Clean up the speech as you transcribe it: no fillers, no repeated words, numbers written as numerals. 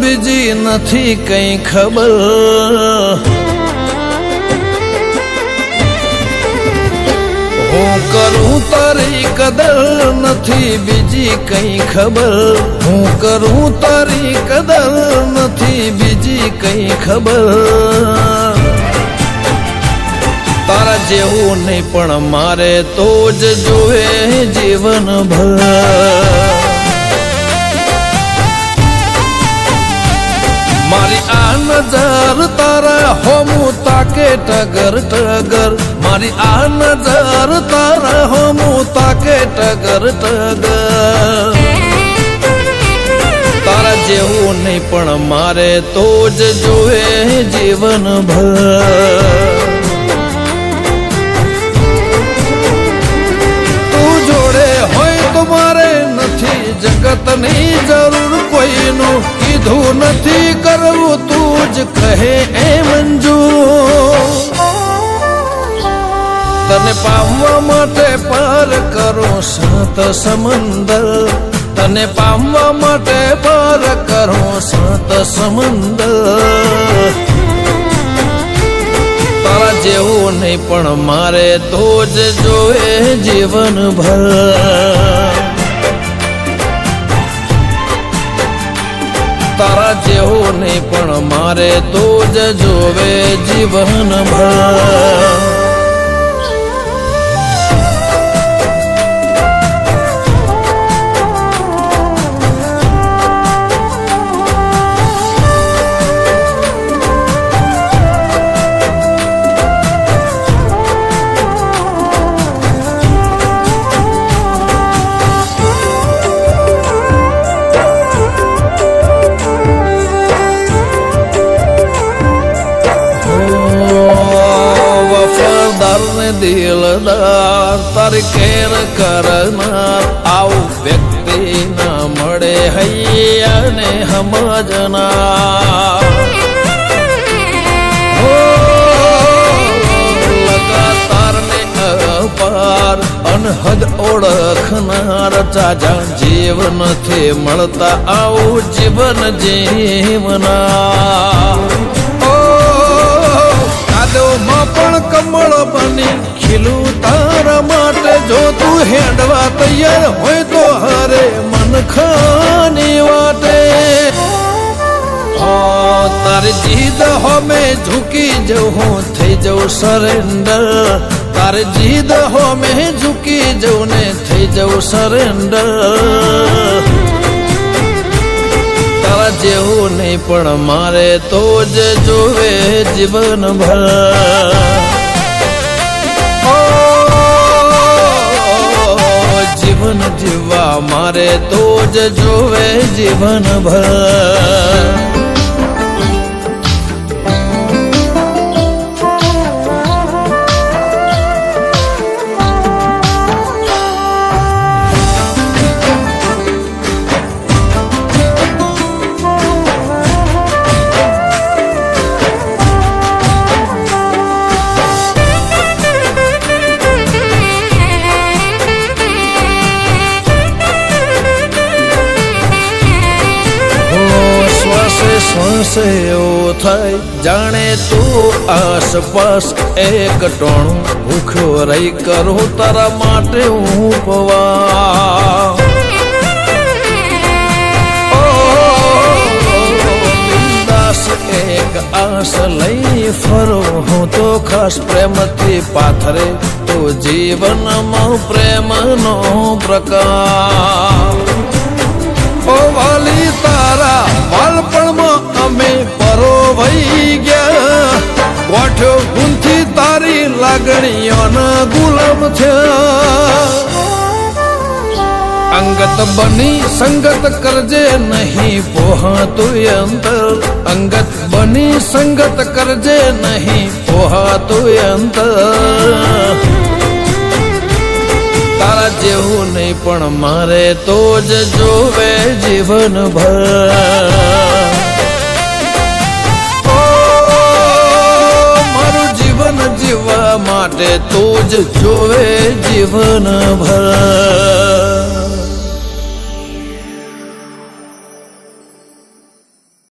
બીજી નથી કઈ ખબર, હું કરું તારી કદર નથી બીજી કઈ ખબર, હું કરું તારી કદર નથી બીજી કઈ ખબર. તારા જેવું નહીં પણ મારે તો જ જોવે જીવનભર. મારી આ નજર તારા હોમું તાકે ટગર ટગર, મારી આ નજર તારા હોમું તાકે ટગર ટગર. તારા જેવું નહીં પણ મારે તો જ જોવે જીવનભર. મારે નથી જગતની જરૂર કોઈનું, કીધું નથી કરવું તું જ કહે એ મંજૂર. તને પામવા માટે પાર કરો સાત સમંદર, તને પામવા માટે પાર કરો સાત સમંદર. તારા જેવું નહીં પણ મારે તો જ જોવે જીવનભર. તારા જેવું નહીં પણ મારે તો જ જોવે જીવનભર. દિલદાર તારી કેર કરનાર આવું વ્યક્તિ ના મળે હૈયાને સમજનાર. લગાતાર ને અપાર અનહદ ઓળખનાર ચાજા જીવ નથી મળતા આવું જીવન જીવનાર. કાદવમાં પણ કમળ બની ખીલું તારા માટે, જો તું હેડવા તૈયાર હોય તો હરે મન ખાની વાટે. તારી જીદ હોમે ઝૂકી જવું હું થઈ જવું સરેન્ડર, તારી જીદ હોમે ઝૂકી જવું ને થઈ જવું સરેન્ડર. તારા જેવું નહીં પણ મારે તો જ જોવે જીવનભર. જીવન જીવવા મારે તો જ જોવે જીવનભર. શ્વાસે એવું થાય જાણે તું આસપાસ એક ટોણું ભૂખ્યો રહી કરું તારા માટે હું પવા. બિંદાસ એક આસ લઈ ફરું હું તો ખાસ પ્રેમથી પાથરે તો જીવનમાં પ્રેમનો પ્રકાર. ઓ વાલી તારા બાળપણમાં અમે પરોવાઈ ગયા, ગોઠ્યો ગુંથી તારી લાગણીઓના ગુલામ થયા. અંગત બની સંગત કરજે નહીં પોહાતું અંતર, અંગત બની સંગત કરજે નહીં પોહાતું અંતર. તારા જેવું નહીં પણ મારે તો જ જોવે જીવનભર. મારું જીવન જીવવા માટે તો જ જોવે જીવનભર.